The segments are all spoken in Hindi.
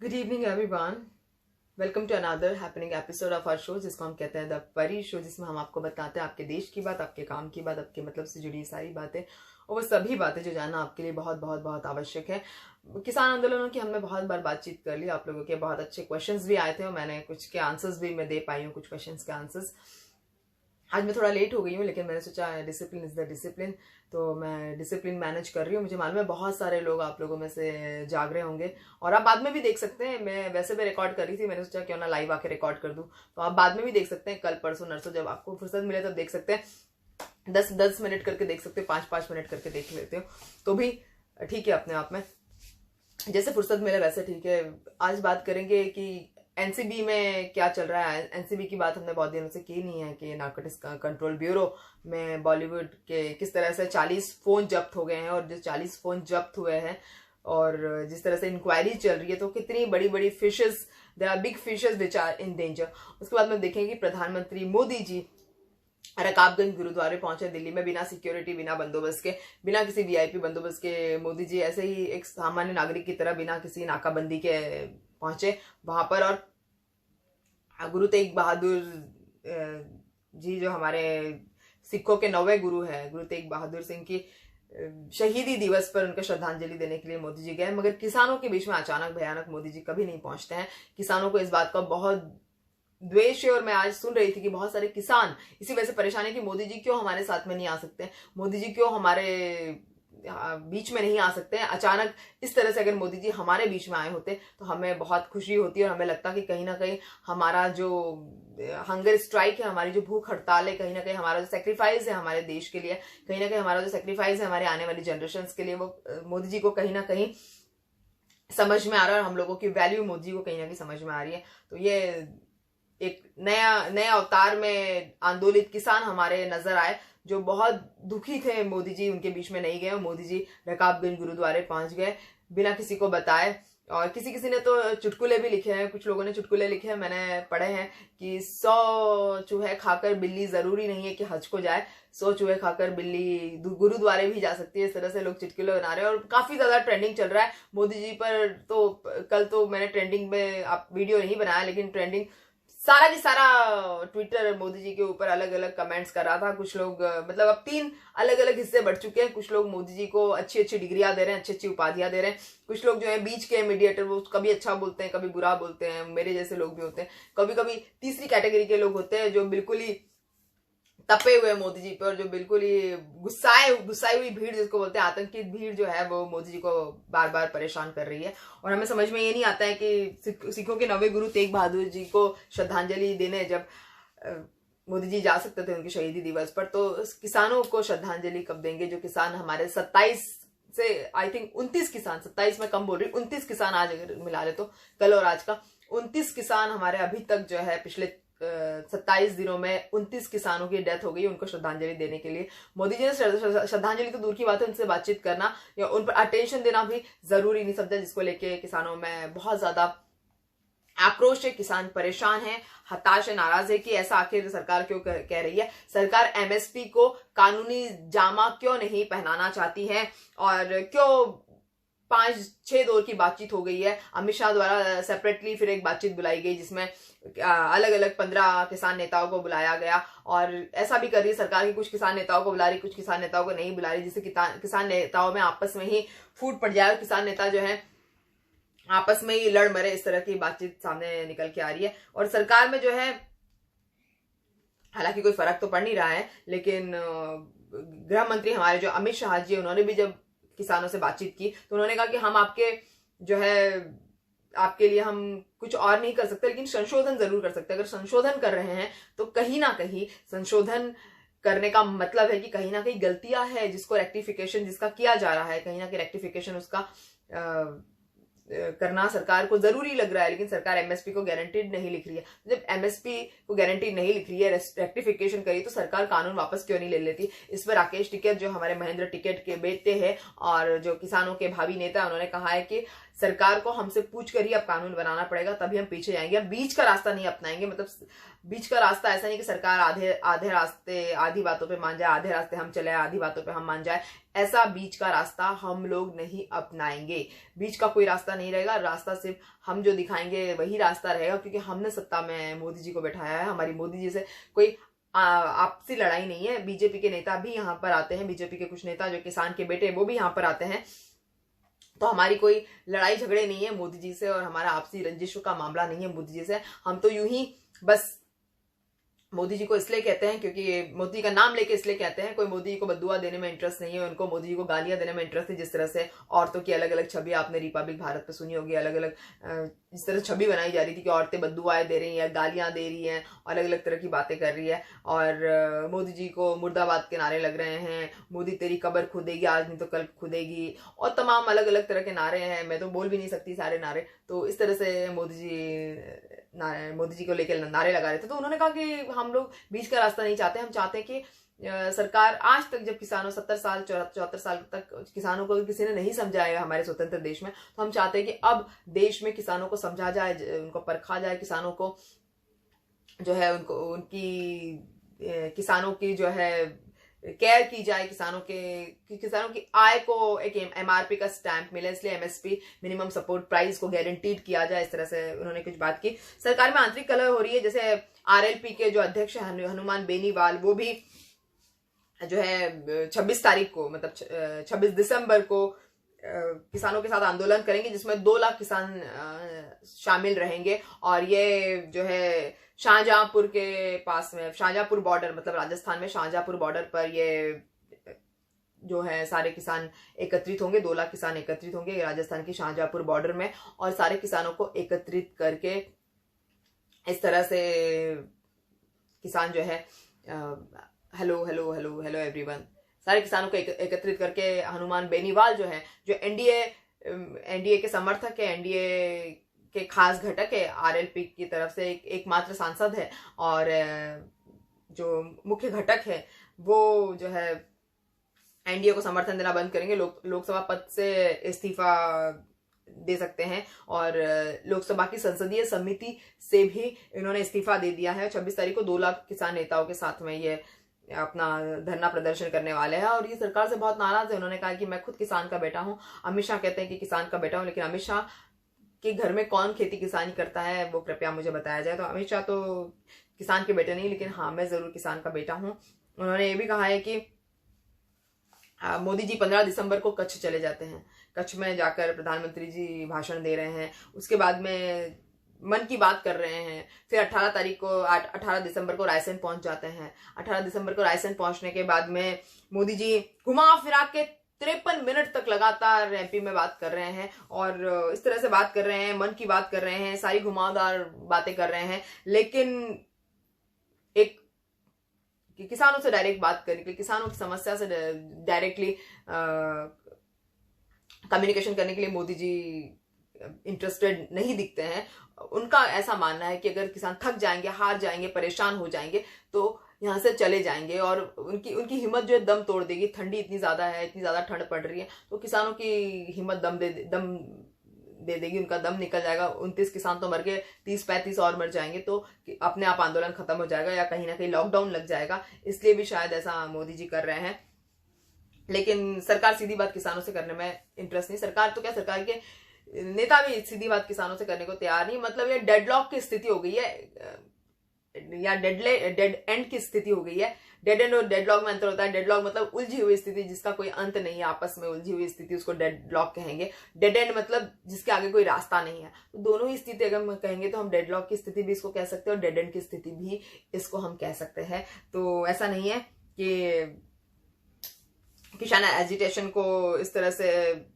Good evening everyone. Welcome to another happening episode of our show, जिसको हम कहते हैं द परी शो, जिसमें हम आपको बताते हैं आपके देश की बात, आपके काम की बात, आपके मतलब से जुड़ी सारी बातें और वो सभी बातें जो जानना आपके लिए बहुत बहुत बहुत आवश्यक है। किसान आंदोलनों की हमने बहुत बार बातचीत कर ली, आप लोगों के बहुत अच्छे क्वेश्चंस भी आए थे और मैंने कुछ के आंसर्स भी मैं दे पाई हूँ, कुछ क्वेश्चंस के आंसर्स। आज मैं थोड़ा लेट हो गई हूँ, लेकिन मैंने सोचा डिसिप्लिन इज द डिसिप्लिन, तो मैं डिसिप्लिन मैनेज कर रही हूँ। मुझे मालूम है बहुत सारे लोग आप लोगों में से जाग रहे होंगे और आप बाद में भी देख सकते हैं। मैं वैसे भी रिकॉर्ड कर रही थी, मैंने सोचा क्यों ना लाइव आके रिकॉर्ड कर दूं, तो आप बाद में भी देख सकते हैं। कल परसों नरसों जब आपको फुर्सत मिले तब देख सकते हैं। 10-10 मिनट करके देख सकते हो, 5-5 मिनट करके देख लेते हो तो भी ठीक है अपने आप में, जैसे फुर्सत मिले वैसे ठीक है। आज बात करेंगे कि एनसीबी में क्या चल रहा है। एनसीबी की बात हमने बहुत दिनों से की नहीं है कि नारकोटिक्स कंट्रोल ब्यूरो में बॉलीवुड के किस तरह से 40 फोन जब्त हो गए हैं, और जो 40 फोन जब्त हुए हैं और जिस तरह से इंक्वायरी चल रही है, तो कितनी बड़ी बड़ी fishes, there are big fishes which are in danger. उसके बाद में देखेंगे कि प्रधानमंत्री मोदी जी रकाबगंज गुरुद्वारे पहुंचे दिल्ली में, बिना सिक्योरिटी, बिना बंदोबस्त के, बिना किसी वीआईपी बंदोबस्त के। मोदी जी ऐसे ही एक सामान्य नागरिक की तरह बिना किसी नाकाबंदी के पहुंचे वहां पर। और गुरु तेग बहादुर जी जो हमारे सिखों के 9वें गुरु हैं, गुरु तेग बहादुर सिंह की शहीदी दिवस पर उनको श्रद्धांजलि देने के लिए मोदी जी गए। मगर किसानों के बीच में अचानक भयानक मोदी जी कभी नहीं पहुंचते हैं। किसानों को इस बात का बहुत द्वेष है, और मैं आज सुन रही थी कि बहुत सारे किसान इसी वजह से परेशान है कि मोदी जी क्यों हमारे साथ में नहीं आ सकते, मोदी जी क्यों हमारे बीच में नहीं आ सकते हैं। अचानक इस तरह से अगर मोदी जी हमारे बीच में आए होते तो हमें बहुत खुशी होती और हमें लगता कि कहीं ना कहीं हमारा जो हंगर स्ट्राइक है, हमारी जो भूख हड़ताल है, कहीं ना कहीं हमारा जो सेक्रीफाइस है हमारे देश के लिए, कहीं ना कहीं हमारा जो सेक्रीफाइस है हमारे आने वाली जनरेशन के लिए, वो मोदी जी को कहीं ना कहीं समझ में आ रहा है और हम लोगों की वैल्यू मोदी जी को कहीं ना कहीं समझ में आ रही है। तो ये एक नए अवतार में आंदोलित किसान हमारे नजर आए जो बहुत दुखी थे मोदी जी उनके बीच में नहीं गए। मोदी जी रकाबगंज गुरुद्वारे पहुंच गए बिना किसी को बताए। और किसी ने तो चुटकुले भी लिखे हैं, कुछ लोगों ने चुटकुले लिखे हैं, मैंने पढ़े हैं कि 100 चूहे खाकर बिल्ली जरूरी नहीं है कि हज को जाए, 100 चूहे खाकर बिल्ली गुरुद्वारे भी जा सकती है। इस तरह से लोग चुटकुले बना रहे हैं और काफी ज्यादा ट्रेंडिंग चल रहा है मोदी जी पर। तो कल तो मैंने ट्रेंडिंग में आप वीडियो नहीं बनाया, लेकिन ट्रेंडिंग सारा की सारा ट्विटर मोदी जी के ऊपर अलग अलग कमेंट्स कर रहा था। कुछ लोग मतलब अब 3 अलग अलग हिस्से बढ़ चुके हैं। कुछ लोग मोदी जी को अच्छी अच्छी डिग्रियां दे रहे हैं, अच्छी अच्छी उपाधियां दे रहे हैं। कुछ लोग जो है बीच के मीडिएटर, वो कभी अच्छा बोलते हैं कभी बुरा बोलते हैं, मेरे जैसे लोग भी होते हैं। कभी कभी तीसरी कैटेगरी के लोग होते हैं जो बिल्कुल ही तपे हुए मोदी जी पर, जो बिल्कुल ही गुस्साई हुई भीड़ जिसको बोलते हैं, आतंकित भीड़ जो है वो मोदी जी को बार बार परेशान कर रही है। और हमें समझ में ये नहीं आता है कि सिखों के 9वें गुरु तेग बहादुर जी को श्रद्धांजलि देने जब मोदी जी जा सकते थे उनकी शहीदी दिवस पर, तो किसानों को श्रद्धांजलि कब देंगे? जो किसान हमारे 27 से आई थिंक 29 किसान, 27 में कम बोल रही, 29 किसान आज अगर मिला ले तो कल और आज का 29 किसान हमारे अभी तक जो है पिछले 27 दिनों में 29 किसानों की डेथ हो गई। उनको श्रद्धांजलि देने के लिए मोदी जी ने श्रद्धांजलि तो दूर की बात है, उनसे बातचीत करना या उन पर अटेंशन देना भी जरूरी नहीं समझा, जिसको लेके किसानों में बहुत ज्यादा आक्रोश है। किसान परेशान है, हताश है, नाराज है कि ऐसा आखिर सरकार क्यों कह रही है। सरकार एमएसपी को कानूनी जामा क्यों नहीं पहनाना चाहती है, और क्यों 5-6 दौर की बातचीत हो गई है। अमित शाह द्वारा सेपरेटली फिर एक बातचीत बुलाई गई जिसमें अलग अलग 15 किसान नेताओं को बुलाया गया, और ऐसा भी कर रही है सरकार की कुछ किसान नेताओं को बुला रही, कुछ किसान नेताओं को नहीं बुला रही, जिससे किसान नेताओं में आपस में ही फूट पड़ जाए, किसान नेता जो है आपस में ही लड़ मरे। इस तरह की बातचीत सामने निकल के आ रही है। और सरकार में जो है हालांकि कोई फर्क तो पड़ नहीं रहा है, लेकिन गृह मंत्री हमारे जो अमित शाह जी, उन्होंने भी जब किसानों से बातचीत की तो उन्होंने कहा कि हम आपके जो है आपके लिए हम कुछ और नहीं कर सकते, लेकिन संशोधन जरूर कर सकते हैं। अगर संशोधन कर रहे हैं तो कहीं ना कहीं संशोधन करने का मतलब है कि कहीं ना कहीं गलतियां है जिसको रेक्टिफिकेशन जिसका किया जा रहा है, कहीं ना कहीं रेक्टिफिकेशन उसका करना सरकार को जरूरी लग रहा है। लेकिन सरकार एमएसपी को गारंटीड नहीं लिख रही है। जब एमएसपी को गारंटीड नहीं लिख रही है, रेक्टिफिकेशन करी, तो सरकार कानून वापस क्यों नहीं ले लेती? इस पर राकेश टिकैत जो हमारे महेंद्र टिकैत के बेटे हैं और जो किसानों के भावी नेता, उन्होंने कहा है कि सरकार को हमसे पूछ कर ही अब कानून बनाना पड़ेगा, तभी हम पीछे जाएंगे। हम बीच का रास्ता नहीं अपनाएंगे। मतलब बीच का रास्ता ऐसा नहीं कि सरकार आधे रास्ते आधी बातों पे मान जाए, आधे रास्ते हम चले आधी बातों पे हम मान जाए, ऐसा बीच का रास्ता हम लोग नहीं अपनाएंगे। बीच का कोई रास्ता नहीं रहेगा। रास्ता सिर्फ हम जो दिखाएंगे वही रास्ता रहेगा, क्योंकि हमने सत्ता में मोदी जी को बैठाया है। हमारी मोदी जी से कोई आपसी लड़ाई नहीं है। बीजेपी के नेता भी यहाँ पर आते हैं, बीजेपी के कुछ नेता जो किसान के बेटे वो भी यहाँ पर आते हैं। तो हमारी कोई लड़ाई झगड़े नहीं है मोदी जी से, और हमारा आपसी रंजिशों का मामला नहीं है मोदी जी से। हम तो यूं ही बस मोदी जी को इसलिए कहते हैं, क्योंकि मोदी का नाम लेके इसलिए कहते हैं। कोई मोदी जी को बद्दुआ देने में इंटरेस्ट नहीं है, उनको मोदी जी को गालियां देने में इंटरेस्ट है। जिस तरह से औरतों की अलग अलग छवि आपने रिपब्लिक भारत पे सुनी होगी, अलग अलग जिस तरह छवि बनाई जा रही थी कि औरतें बद्दुआएं दे रही हैं, गालियां दे रही हैं, अलग अलग तरह की बातें कर रही है, और मोदी जी को मुर्दाबाद के नारे लग रहे हैं, मोदी तेरी कब्र खुदेगी आज नहीं तो कल खुदेगी, और तमाम अलग अलग तरह के नारे हैं। मैं तो बोल भी नहीं सकती सारे नारे। तो इस तरह से मोदी जी को लेकर नारे लगा रहे थे। तो उन्होंने कहा कि हम लोग बीच का रास्ता नहीं चाहते। हम चाहते हैं कि सरकार आज तक जब किसानों 70 साल 74 साल तक किसानों को किसी ने नहीं समझाया हमारे स्वतंत्र देश में, तो हम चाहते हैं कि अब देश में किसानों को समझा जाए, उनको परखा जाए, किसानों को जो है किसानों की जो है केयर की जाए, किसानों की आय को एक एमआरपी का स्टैंप मिले, इसलिए एमएसपी मिनिमम सपोर्ट प्राइस को गारंटीड किया जाए। इस तरह से उन्होंने कुछ बात की। सरकार में आंतरिक कलह हो रही है। जैसे आरएलपी के जो अध्यक्ष है हनुमान बेनीवाल, वो भी जो है 26 तारीख को मतलब 26 दिसंबर को किसानों के साथ आंदोलन करेंगे, जिसमें 2 लाख किसान शामिल रहेंगे। और ये जो है शाहजहांपुर के पास में, शाहजहांपुर बॉर्डर मतलब राजस्थान में शाहजहांपुर बॉर्डर पर ये जो है सारे किसान एकत्रित होंगे। 2 लाख किसान एकत्रित होंगे राजस्थान की शाहजहांपुर बॉर्डर में, और सारे किसानों को एकत्रित करके इस तरह से किसान जो है hello hello hello hello everyone, सारे किसानों को एकत्रित करके हनुमान बेनीवाल जो है, जो एनडीए के समर्थक है, एनडीए के खास घटक है, आरएलपी की तरफ से एकमात्र सांसद है, और जो मुख्य घटक है वो जो है एनडीए को समर्थन देना बंद करेंगे। लोकसभा पद से इस्तीफा दे सकते हैं, और लोकसभा की संसदीय समिति से भी इन्होंने इस्तीफा दे दिया है। 26 तारीख को 2 लाख किसान नेताओं के साथ में ये अपना धरना प्रदर्शन करने वाले हैं, और ये सरकार से बहुत नाराज है। उन्होंने कहा कि मैं खुद किसान का बेटा हूं। अमित शाह कहते हैं कि किसान का बेटा हूं, लेकिन अमित शाह के घर में कौन खेती किसानी करता है वो कृपया मुझे बताया जाए। तो अमित शाह तो किसान के बेटे नहीं, लेकिन हाँ मैं जरूर किसान का बेटा हूं। उन्होंने ये भी कहा है कि मोदी जी 15 दिसंबर को कच्छ चले जाते हैं। कच्छ में जाकर प्रधानमंत्री जी भाषण दे रहे हैं, उसके बाद में मन की बात कर रहे हैं। फिर 18 दिसंबर को रायसेन पहुंच जाते हैं। 18 दिसंबर को रायसेन पहुंचने के बाद में मोदी जी घुमा फिरा के 53 मिनट तक लगातार एमपी में बात कर रहे हैं, और इस तरह से बात कर रहे हैं, मन की बात कर रहे हैं, सारी घुमावदार बातें कर रहे हैं, लेकिन एक कि किसानों से डायरेक्ट बात करके, किसानों की समस्या से डायरेक्टली कम्युनिकेशन करने के लिए मोदी जी इंटरेस्टेड नहीं दिखते हैं। उनका ऐसा मानना है कि अगर किसान थक जाएंगे, हार जाएंगे, परेशान हो जाएंगे तो यहाँ से चले जाएंगे, और उनकी हिम्मत जो है दम तोड़ देगी। ठंडी इतनी ज्यादा है, इतनी ज्यादा ठंड पड़ रही है, तो किसानों की हिम्मत दम दे देगी, उनका दम निकल जाएगा। 29 किसान तो मर गए, 30-35 और मर जाएंगे, तो अपने आप आंदोलन खत्म हो जाएगा, या कहीं ना कहीं लॉकडाउन लग जाएगा। इसलिए भी शायद ऐसा मोदी जी कर रहे हैं। लेकिन सरकार सीधी बात किसानों से करने में इंटरेस्ट नहीं। सरकार तो क्या, सरकार के नेता भी सीधी बात किसानों से करने को तैयार नहीं। मतलब ये डेडलॉक की स्थिति हो गई है, या डेड एंड की स्थिति हो गई है। डेड एंड और डेडलॉक में अंतर होता है। डेडलॉक मतलब उलझी हुई स्थिति, जिसका कोई अंत नहीं है, आपस में उलझी हुई स्थिति, उसको डेडलॉक कहेंगे। डेड एंड मतलब जिसके आगे कोई रास्ता नहीं है। तो दोनों ही स्थिति अगर हम कहेंगे तो हम डेडलॉक की स्थिति भी इसको कह सकते हैं, और डेड एंड की स्थिति भी इसको हम कह सकते हैं। तो ऐसा नहीं है कि किसान एजिटेशन को इस तरह से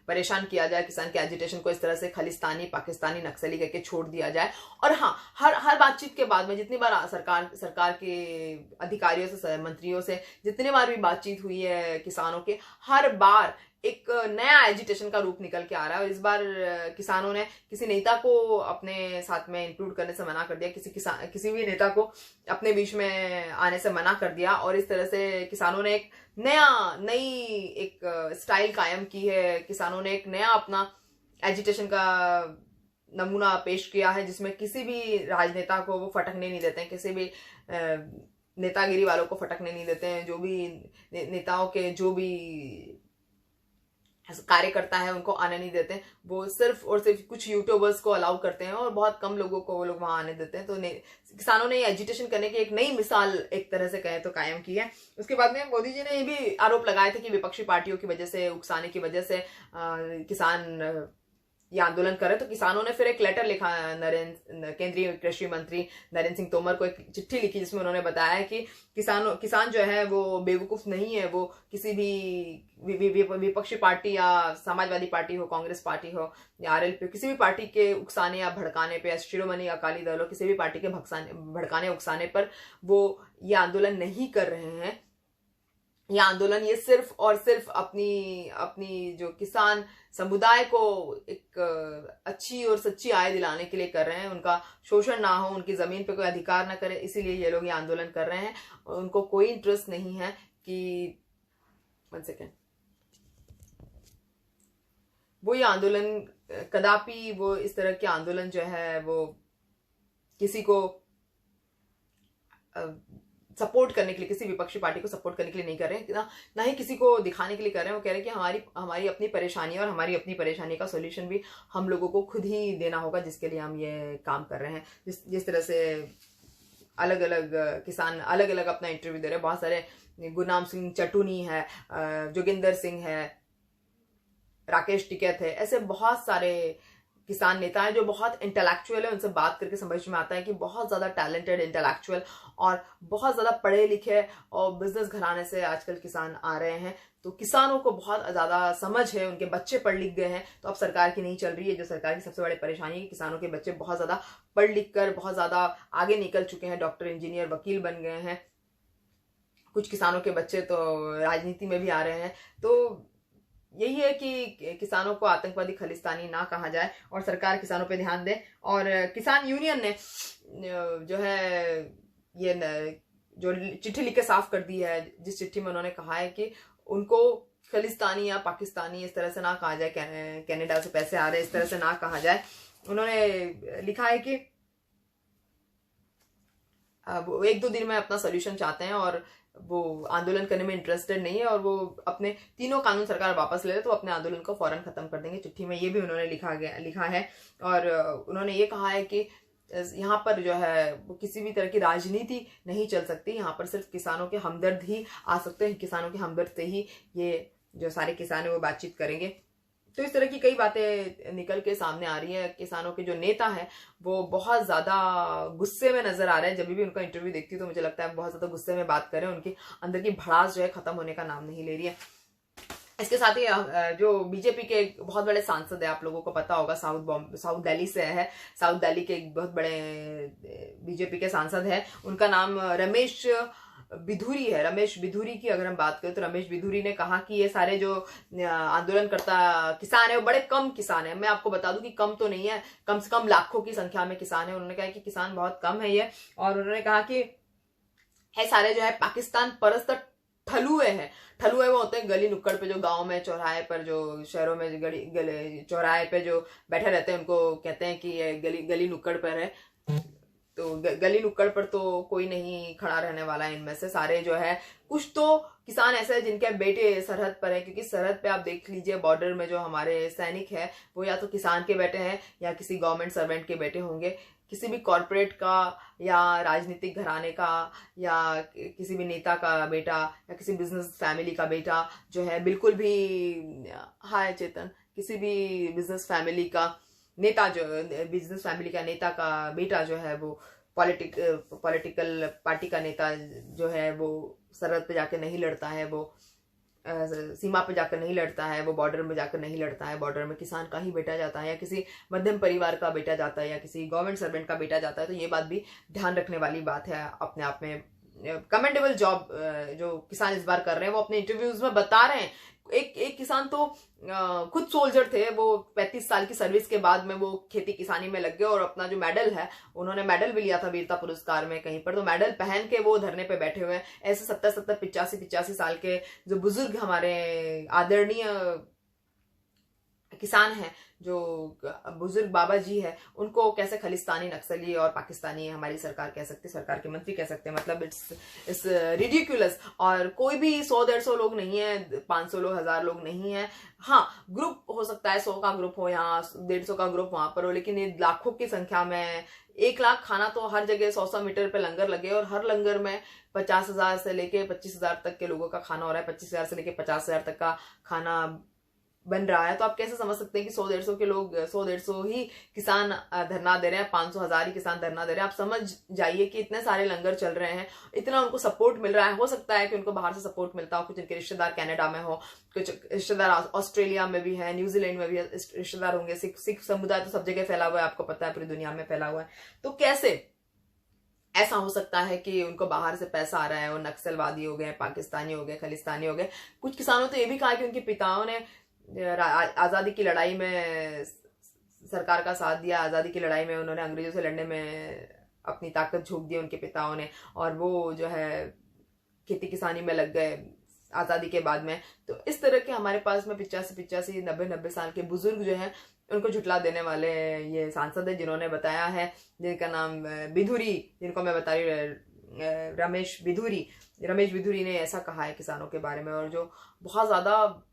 परेशान किया जाए, किसान के एजिटेशन को इस तरह से खालिस्तानी, पाकिस्तानी, नक्सली करके छोड़ दिया जाए। और हाँ, हर बातचीत के बाद में जितनी बार सरकार के अधिकारियों से, मंत्रियों से जितनी बार भी बातचीत हुई है किसानों के, हर बार एक नया एजिटेशन का रूप निकल के आ रहा है। और इस बार किसानों ने किसी नेता को अपने साथ में इंक्लूड करने से मना कर दिया, किसी भी नेता को अपने बीच में आने से मना कर दिया, और इस तरह से किसानों ने एक नई स्टाइल कायम की है। किसानों ने एक नया अपना एजिटेशन का नमूना पेश किया है, जिसमें किसी भी राजनेता को वो फटकने नहीं देते हैं, किसी भी नेतागिरी वालों को फटकने नहीं देते हैं। जो भी नेताओं के जो भी कार्यकर्ता है उनको आने नहीं देते हैं। वो सिर्फ और सिर्फ कुछ यूट्यूबर्स को अलाउ करते हैं और बहुत कम लोगों को वो लोग वहां आने देते हैं। तो किसानों ने एजिटेशन करने की एक नई मिसाल एक तरह से कहें तो कायम की है। उसके बाद में मोदी जी ने ये भी आरोप लगाए थे कि विपक्षी पार्टियों की वजह से, उकसाने की वजह से किसान ये आंदोलन कर रहे। तो किसानों ने फिर एक लेटर लिखा केंद्रीय कृषि मंत्री नरेंद्र सिंह तोमर को, एक चिट्ठी लिखी जिसमें उन्होंने बताया कि किसान जो है वो बेवकूफ नहीं है। वो किसी भी विपक्षी पार्टी या समाजवादी पार्टी हो, कांग्रेस पार्टी हो या आरएलपी, किसी भी पार्टी के उकसाने या भड़काने पे, शिरोमणि अकाली दल हो, किसी भी पार्टी के भड़काने उकसाने पर वो ये आंदोलन नहीं कर रहे हैं। यह आंदोलन ये सिर्फ और सिर्फ अपनी जो किसान समुदाय को एक अच्छी और सच्ची आय दिलाने के लिए कर रहे हैं। उनका शोषण ना हो, उनकी जमीन पे कोई अधिकार ना करे, इसीलिए ये लोग ये आंदोलन कर रहे हैं। उनको कोई इंटरेस्ट नहीं है कि वो ये आंदोलन कदापि वो इस तरह के आंदोलन जो है वो किसी को सपोर्ट करने के लिए, किसी विपक्षी पार्टी को सपोर्ट करने के लिए नहीं कर रहे हैं, ना ही किसी को दिखाने के लिए कर रहे हैं। वो कह रहे हैं कि हमारी अपनी परेशानी और हमारी अपनी परेशानी का सॉल्यूशन भी हम लोगों को खुद ही देना होगा, जिसके लिए हम ये काम कर रहे हैं। जिस तरह से अलग अलग किसान अलग अलग अपना इंटरव्यू दे रहे हैं। बहुत सारे, गुरनाम सिंह चटूनी है, जोगिंदर सिंह है, राकेश टिकैत है, ऐसे बहुत सारे किसान नेता हैं जो बहुत इंटेलेक्चुअल है। उनसे बात करके समझ में आता है कि बहुत ज्यादा टैलेंटेड, इंटेलेक्चुअल और बहुत ज्यादा पढ़े लिखे और बिजनेस घराने से आजकल किसान आ रहे हैं। तो किसानों को बहुत ज्यादा समझ है, उनके बच्चे पढ़ लिख गए हैं। तो अब सरकार की नहीं चल रही है। जो सरकार की सबसे बड़ी परेशानी है कि किसानों के बच्चे बहुत ज्यादा पढ़ लिख कर बहुत ज्यादा आगे निकल चुके हैं, डॉक्टर, इंजीनियर, वकील बन गए हैं। कुछ किसानों के बच्चे तो राजनीति में भी आ रहे हैं। तो यही है कि किसानों को आतंकवादी, खालिस्तानी ना कहा जाए और सरकार किसानों पे ध्यान दे। और किसान यूनियन ने जो है ये जो चिट्ठी लिख के साफ कर दी है, जिस चिट्ठी में उन्होंने कहा है कि उनको खालिस्तानी या पाकिस्तानी इस तरह से ना कहा जाए, कनाडा से पैसे आ रहे इस तरह से ना कहा जाए। उन्होंने लिखा है कि वो 1-2 दिन में अपना सोल्यूशन चाहते हैं और वो आंदोलन करने में इंटरेस्टेड नहीं है और वो अपने तीनों कानून सरकार वापस ले ले तो अपने आंदोलन को फौरन खत्म कर देंगे। चिट्ठी में ये भी उन्होंने लिखा है। और उन्होंने ये कहा है कि यहाँ पर जो है वो किसी भी तरह की राजनीति नहीं चल सकती। यहाँ पर सिर्फ किसानों के हमदर्द ही आ सकते हैं। किसानों के हमदर्द से ही ये जो सारे किसान है वो बातचीत करेंगे। तो इस तरह की कई बातें निकल के सामने आ रही है। किसानों के जो नेता है वो बहुत ज्यादा गुस्से में नजर आ रहे हैं। जब भी उनका इंटरव्यू देखती हूँ तो मुझे लगता है बहुत ज्यादा गुस्से में बात कर रहे हैं। उनकी अंदर की भड़ास जो है खत्म होने का नाम नहीं ले रही है। इसके साथ ही जो बीजेपी के बहुत बड़े सांसद है, आप लोगों को पता होगा, साउथ दिल्ली से है। साउथ दिल्ली के एक बहुत बड़े बीजेपी के सांसद है, उनका नाम रमेश बिधूरी है। रमेश बिधूरी की अगर हम बात करें तो रमेश बिधूरी ने कहा कि ये सारे जो आंदोलनकर्ता किसान है वो बड़े कम किसान है। मैं आपको बता दूं कि कम तो नहीं है, कम से कम लाखों की संख्या में किसान है। उन्होंने कहा कि किसान बहुत कम है ये। और उन्होंने कहा कि है सारे जो है पाकिस्तान परस्त ठलुए हैं। ठलुए वो होते हैं गली नुक्कड़ पे, जो गांव में, चौराहे पर, जो शहरों में चौराहे पे जो बैठे रहते हैं उनको कहते हैं कि ये गली नुक्कड़ पर है। तो गली नुक्कड़ पर तो कोई नहीं खड़ा रहने वाला है। इनमें से सारे जो है, कुछ तो किसान ऐसे हैं जिनके बेटे सरहद पर है, क्योंकि सरहद पे आप देख लीजिए बॉर्डर में जो हमारे सैनिक है वो या तो किसान के बेटे हैं या किसी गवर्नमेंट सर्वेंट के बेटे होंगे। किसी भी कॉर्पोरेट का या राजनीतिक घराने का या किसी भी नेता का बेटा या किसी बिजनेस फैमिली का बेटा जो है बिल्कुल भी, हाय चेतन, किसी भी बिजनेस फैमिली का नेता, जो बिजनेस फैमिली का नेता का बेटा जो है वो पॉलिटिकल पार्टी का नेता जो है वो सरहद पे जाकर नहीं लड़ता है, वो सीमा पे जाकर नहीं लड़ता है, वो बॉर्डर में जाकर नहीं लड़ता है। बॉर्डर में किसान का ही बेटा जाता है या किसी मध्यम परिवार का बेटा जाता है या किसी गवर्नमेंट सर्वेंट का बेटा जाता है। तो ये बात भी ध्यान रखने वाली बात है। अपने आप में कमेंडेबल जॉब जो किसान इस बार कर रहे हैं वो अपने इंटरव्यूज में बता रहे हैं। एक किसान तो खुद सोल्जर थे, वो 35 साल की सर्विस के बाद में वो खेती किसानी में लग गए और अपना जो मेडल है, उन्होंने मेडल भी लिया था वीरता पुरस्कार में कहीं पर, तो मेडल पहन के वो धरने पे बैठे हुए हैं। ऐसे 70 85 साल के जो बुजुर्ग हमारे आदरणीय किसान हैं, जो बुजुर्ग बाबा जी है, उनको कैसे खलिस्तानी, नक्सली और पाकिस्तानी हमारी सरकार कह सकते, सरकार के मंत्री कह सकते हैं। मतलब इट्स रिडिकुलस। और कोई भी 100-150 लोग नहीं है, 500 लोग, 1000 लोग नहीं है। हाँ, ग्रुप हो सकता है, 100 का ग्रुप हो यहाँ, 150 का ग्रुप वहां पर हो, लेकिन ये लाखों की संख्या में 1 लाख खाना तो हर जगह 100-100 मीटर पे लंगर लगे, और हर लंगर में 50,000 से लेके 25,000 तक के लोगों का खाना हो रहा है, 25,000 से लेके 50,000 तक का खाना बन रहा है। तो आप कैसे समझ सकते हैं कि 100-150 के लोग, 100-150 ही किसान धरना दे रहे हैं, 500-1000 ही किसान धरना दे रहे हैं। आप समझ जाइए कि इतने सारे लंगर चल रहे हैं, इतना उनको सपोर्ट मिल रहा है। हो सकता है कि उनको बाहर से सपोर्ट मिलता हो, कुछ इनके रिश्तेदार कनाडा में हो, कुछ रिश्तेदार ऑस्ट्रेलिया में भी है, न्यूजीलैंड में भी रिश्तेदार होंगे। सिख समुदाय तो सब जगह फैला हुआ है, आपको पता है, पूरी दुनिया में फैला हुआ है। तो कैसे ऐसा हो सकता है कि उनको बाहर से पैसा आ रहा है, वो नक्सलवादी हो गए, पाकिस्तानी हो गए, खलिस्तानी हो गए। कुछ किसानों तो ये भी कहा कि उनके पिताओं ने आजादी की लड़ाई में सरकार का साथ दिया, आजादी की लड़ाई में उन्होंने अंग्रेजों से लड़ने में अपनी ताकत झोंक दी उनके पिताओं ने, और वो जो है खेती किसानी में लग गए आजादी के बाद में। तो इस तरह के हमारे पास में 85, 90 साल के बुजुर्ग जो है, उनको झुटला देने वाले ये सांसद है, जिन्होंने बताया है, जिनका नाम बिधुरी, जिनको मैं बता रही, रमेश बिधुरी ने ऐसा कहा है किसानों के बारे में, और जो बहुत ज्यादा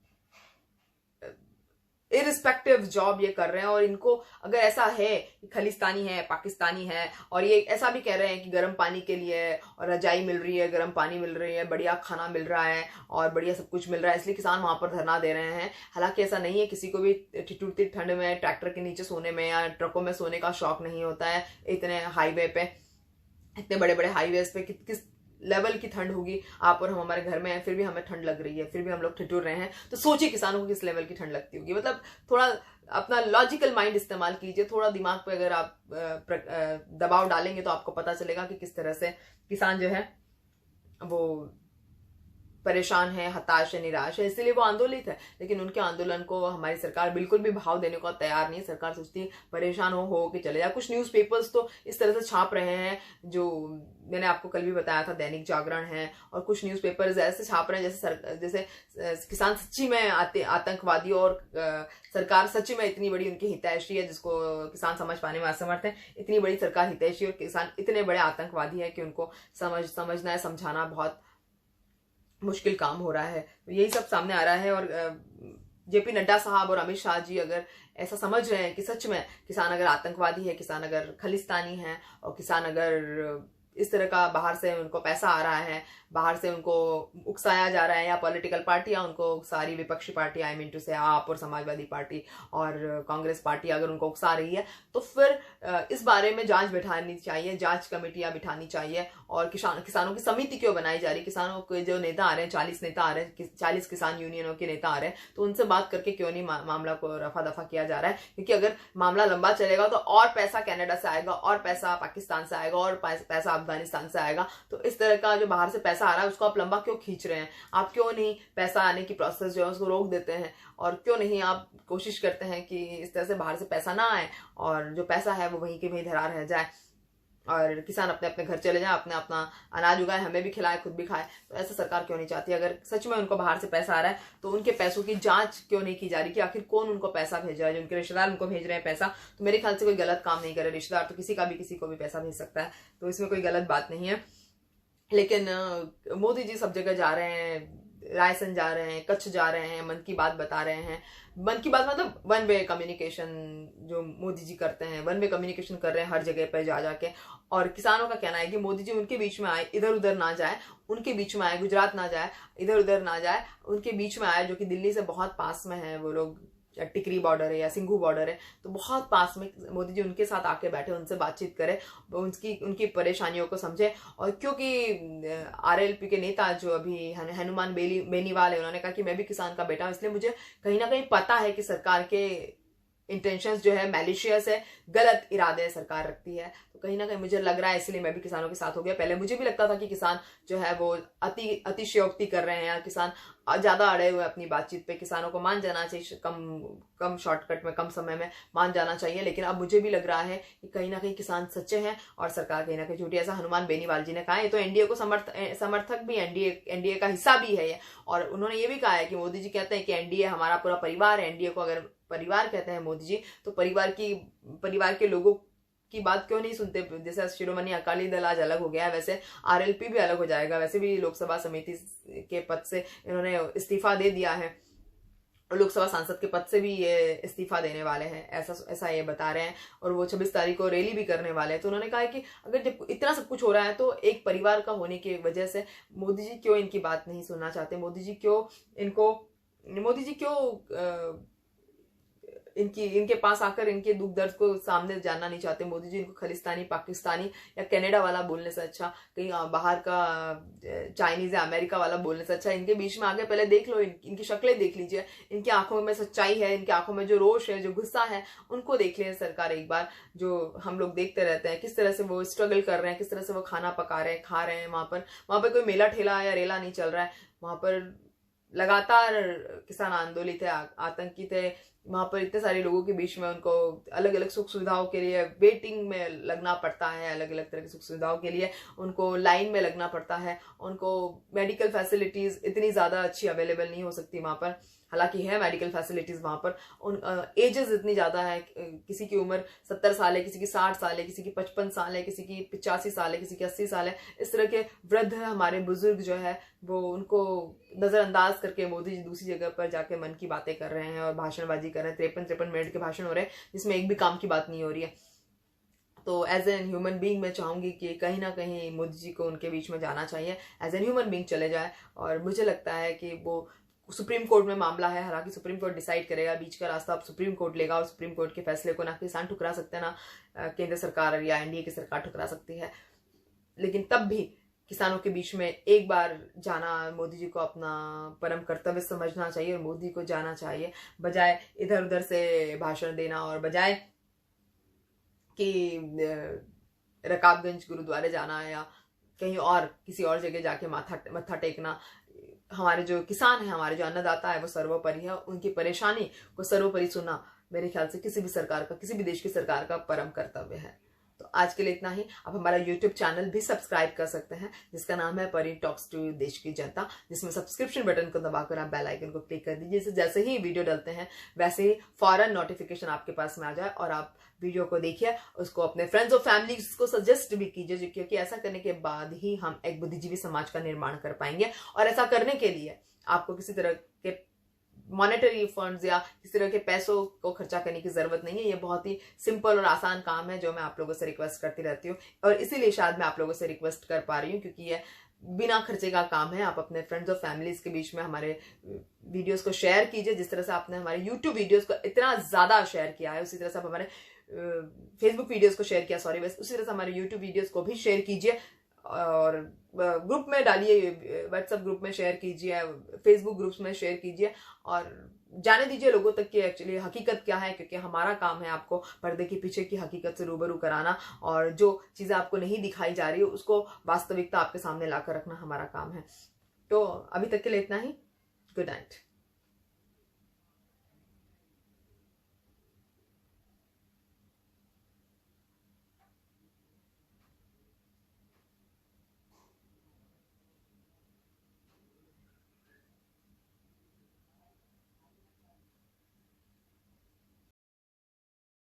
इरिस्पेक्टिव जॉब ये कर रहे हैं। और इनको अगर ऐसा है कि खलिस्तानी है, पाकिस्तानी है, और ये ऐसा भी कह रहे हैं कि गर्म पानी के लिए और रजाई मिल रही है, गर्म पानी मिल रही है, बढ़िया खाना मिल रहा है और बढ़िया सब कुछ मिल रहा है, इसलिए किसान वहां पर धरना दे रहे हैं। हालांकि ऐसा नहीं है, किसी को भी ठिठुरती ठंड में ट्रैक्टर के नीचे सोने में या ट्रकों में सोने का शौक नहीं होता है। इतने हाईवे पे, इतने बड़े बड़े हाईवेज पे किस लेवल की ठंड होगी। आप और हम हमारे घर में हैं, फिर भी हमें ठंड लग रही है, फिर भी हम लोग ठिठुर रहे हैं। तो सोचिए किसानों को किस लेवल की ठंड लगती होगी। मतलब थोड़ा अपना लॉजिकल माइंड इस्तेमाल कीजिए, थोड़ा दिमाग पे अगर आप दबाव डालेंगे तो आपको पता चलेगा कि किस तरह से किसान जो है वो परेशान है, हताश है, निराश है, इसलिए वो आंदोलित है। लेकिन उनके आंदोलन को हमारी सरकार बिल्कुल भी भाव देने को तैयार नहीं। सरकार सोचती है परेशान हो कि चले जाए। कुछ न्यूज़पेपर्स तो इस तरह से छाप रहे हैं, जो मैंने आपको कल भी बताया था, दैनिक जागरण है, और कुछ न्यूज़पेपर्स ऐसे छाप रहे हैं जैसे किसान सच्ची में आतंकवादी और सरकार सच्ची में इतनी बड़ी उनकी हितैषी है, जिसको किसान समझ पाने में असमर्थ है। इतनी बड़ी सरकार हितैषी और किसान इतने बड़े आतंकवादी है कि उनको समझना है, समझाना बहुत मुश्किल काम हो रहा है। तो यही सब सामने आ रहा है। और जेपी नड्डा साहब और अमित शाह जी अगर ऐसा समझ रहे हैं कि सच में किसान अगर आतंकवादी है, किसान अगर खलिस्तानी है, और किसान अगर इस तरह का बाहर से उनको पैसा आ रहा है, बाहर से उनको उकसाया जा रहा है, या पॉलिटिकल पार्टियां उनको, सारी विपक्षी पार्टी, आई मीन टू से आप और समाजवादी पार्टी और कांग्रेस पार्टी अगर उनको उकसा रही है, तो फिर इस बारे में जांच बिठानी चाहिए, जांच कमेटियां बिठानी चाहिए। और किसानों की समिति क्यों बनाई जा रही, किसानों के जो नेता आ रहे हैं, 40 नेता आ रहे हैं, 40 किसान यूनियनों के नेता आ रहे हैं, तो उनसे बात करके क्यों नहीं मामला को रफा दफा किया जा रहा है। क्योंकि अगर मामला लंबा चलेगा तो और पैसा कनाडा से आएगा, और पैसा पाकिस्तान से आएगा, और पैसा अफगानिस्तान से आएगा। तो इस तरह का जो बाहर से पैसा आ रहा है उसको आप लंबा क्यों खींच रहे हैं। आप क्यों नहीं पैसा आने की प्रोसेस जो है उसको रोक देते हैं, और क्यों नहीं आप कोशिश करते हैं कि इस तरह से बाहर से पैसा ना आए, और जो पैसा है वो वहीं के वहीं धरा रह जाए, और किसान अपने अपने घर चले जाए, अपना अनाज उगाए, हमें भी खिलाए, खुद भी खाए। तो ऐसा सरकार क्यों नहीं चाहती। अगर सच में उनको बाहर से पैसा आ रहा है तो उनके पैसों की जांच क्यों नहीं की जा रही कि आखिर कौन उनको पैसा भेज रहा है। जो उनके रिश्तेदार उनको भेज रहे हैं पैसा, तो मेरे ख्याल से कोई गलत काम नहीं करे। रिश्तेदार तो किसी को भी पैसा भेज सकता है, तो इसमें कोई गलत बात नहीं है। लेकिन मोदी जी सब जगह जा रहे हैं, रायसन जा रहे हैं, कच्छ जा रहे हैं, मन की बात बता रहे हैं। मन की बात मतलब वन वे कम्युनिकेशन जो मोदी जी करते हैं, वन वे कम्युनिकेशन कर रहे हैं हर जगह पर जा जाके। और किसानों का कहना है कि मोदी जी उनके बीच में आए, इधर उधर ना जाए, उनके बीच में आए, गुजरात ना जाए, इधर उधर ना जाए, उनके बीच में आए, जो कि दिल्ली से बहुत पास में है। वो लोग टिकरी बॉर्डर है या सिंघू बॉर्डर है, तो बहुत पास में मोदी जी उनके साथ आके बैठे, उनसे बातचीत करे, उनकी परेशानियों को समझे। और क्योंकि आरएलपी के नेता जो अभी हनुमान बेनीवाल है, उन्होंने कहा कि मैं भी किसान का बेटा हूं, इसलिए मुझे कहीं ना कहीं पता है कि सरकार के इंटेंशंस जो है मैलिशियस है, गलत इरादे सरकार रखती है। तो कहीं ना कहीं मुझे लग रहा है, इसलिए मैं भी किसानों के साथ हो गया। पहले मुझे भी लगता था कि किसान जो है वो अतिशयोक्ति कर रहे हैं, या किसान ज्यादा अड़े हुए अपनी बातचीत पे, किसानों को मान जाना चाहिए, कम शॉर्टकट में, कम समय में मान जाना चाहिए। लेकिन अब मुझे भी लग रहा है कि कहीं ना कहीं किसान सच्चे हैं और सरकार कहीं ना कहीं झूठी। ऐसा हनुमान बेनीवाल जी ने कहा है। तो एनडीए को समर्थक भी, एनडीए का हिस्सा भी है ये। और उन्होंने ये भी कहा है कि मोदी जी कहते हैं कि एनडीए हमारा पूरा परिवार है, एनडीए को अगर परिवार कहते हैं मोदी जी, तो परिवार के लोगों की बात क्यों नहीं सुनते? जैसे शिरोमणि अकाली दल आज अलग हो गया है, वैसे आरएलपी भी अलग हो जाएगा। वैसे भी लोकसभा समिति के पद से इन्होंने इस्तीफा दे दिया है, लोकसभा सांसद के पद से भी ये इस्तीफा देने वाले हैं, ऐसा ये बता रहे हैं। और वो 26 तारीख को रैली भी करने वाले हैं। तो उन्होंने कहा है कि अगर जब इतना सब कुछ हो रहा है तो एक परिवार का होने की वजह से मोदी जी क्यों इनकी बात नहीं सुनना चाहते? मोदी जी क्यों इनके पास आकर इनके दुख दर्द को सामने जानना नहीं चाहते? मोदी जी इनको खालिस्तानी, पाकिस्तानी या कनाडा वाला बोलने से अच्छा, कहीं बाहर का चाइनीज या अमेरिका वाला बोलने से अच्छा इनके बीच में आगे पहले देख लो, इनकी शक्लें देख लीजिए, इनकी आंखों में सच्चाई है, इनकी आंखों में जो रोष है, जो गुस्सा है, उनको देख ले सरकार एक बार। जो हम लोग देखते रहते हैं किस तरह से वो स्ट्रगल कर रहे हैं, किस तरह से वो खाना पका रहे हैं, खा रहे हैं। वहां पर कोई मेला ठेला या रेला नहीं चल रहा है, वहां पर लगातार किसान आंदोलित थे, आतंकी थे। वहां पर इतने सारे लोगों के बीच में उनको अलग अलग सुख सुविधाओं के लिए वेटिंग में लगना पड़ता है, अलग अलग तरह की सुख सुविधाओं के लिए उनको लाइन में लगना पड़ता है। उनको मेडिकल फैसिलिटीज इतनी ज्यादा अच्छी अवेलेबल नहीं हो सकती वहां पर, हालांकि है मेडिकल फैसिलिटीज वहां पर। उन एजेस इतनी ज्यादा है, किसी की उम्र 70 साल है, किसी की 60 साल है, किसी की 55 साल है, किसी की 85 साल है, किसी की 80 साल है। इस तरह के वृद्ध हमारे बुजुर्ग जो है वो उनको नजरअंदाज करके मोदी जी दूसरी जगह पर जाके मन की बातें कर रहे हैं और भाषणबाजी कर रहे हैं। 53 मिनट के भाषण हो रहे हैं जिसमें एक भी काम की बात नहीं हो रही है। तो एज एन ह्यूमन बीइंग मैं चाहूंगी कि कहीं ना कहीं मोदी जी को उनके बीच में जाना चाहिए, एज एन ह्यूमन बीइंग चले जाए। और मुझे लगता है कि वो सुप्रीम कोर्ट में मामला है, हालांकि सुप्रीम कोर्ट डिसाइड करेगा, बीच का रास्ता अब सुप्रीम कोर्ट लेगा और सुप्रीम कोर्ट के फैसले को ना किसान ठुकरा सकते हैं, ना केंद्र सरकार या एनडीए की सरकार ठुकरा सकती है। लेकिन तब भी किसानों के बीच में एक बार जाना, मोदी जी को अपना परम कर्तव्य समझना चाहिए और मोदी को जाना चाहिए, बजाय इधर उधर से भाषण देना और बजाय कि रकाबगंज गुरुद्वारे जाना या कहीं और किसी और जगह जाके मत्था टेकना। हमारे जो किसान है, हमारे जो अन्नदाता है, वो सर्वोपरि है। उनकी परेशानी को सर्वोपरि सुनना मेरे ख्याल से किसी भी सरकार का, किसी भी देश की सरकार का परम कर्तव्य है। तो आज के लिए इतना ही। आप हमारा YouTube चैनल भी सब्सक्राइब कर सकते हैं जिसका नाम है परी टॉक्स टू देश की जनता, जिसमें सब्सक्रिप्शन बटन को दबाकर आप बेल आइकन को क्लिक कर दीजिए। जैसे ही वीडियो डालते हैं वैसे ही फौरन नोटिफिकेशन आपके पास में आ जाए और आप वीडियो को देखिए, उसको अपने फ्रेंड्स और फैमिली को सजेस्ट भी कीजिए, क्योंकि ऐसा करने के बाद ही हम एक बुद्धिजीवी समाज का निर्माण कर पाएंगे। और ऐसा करने के लिए आपको किसी तरह के मॉनेटरी फंड्स या किसी तरह के पैसों को खर्चा करने की जरूरत नहीं है। ये बहुत ही सिंपल और आसान काम है जो मैं आप लोगों से रिक्वेस्ट करती रहती हूँ, और इसीलिए शायद मैं आप लोगों से रिक्वेस्ट कर पा रही हूँ, क्योंकि ये बिना खर्चे का काम है। आप अपने फ्रेंड्स और फैमिलीज के बीच में हमारे वीडियोस को शेयर कीजिए। जिस तरह से आपने हमारे यूट्यूब वीडियोस को इतना ज्यादा शेयर किया है, उसी तरह से आप हमारे फेसबुक वीडियोस को शेयर किया, उसी तरह से हमारे यूट्यूब वीडियोस को भी शेयर कीजिए और ग्रुप में डालिए, व्हाट्सएप ग्रुप में शेयर कीजिए, फेसबुक ग्रुप्स में शेयर कीजिए और जाने दीजिए लोगों तक कि एक्चुअली हकीकत क्या है, क्योंकि हमारा काम है आपको पर्दे के पीछे की हकीकत से रूबरू कराना, और जो चीजें आपको नहीं दिखाई जा रही है उसको वास्तविकता आपके सामने लाकर रखना हमारा काम है। तो अभी तक के लिए इतना ही। Good night.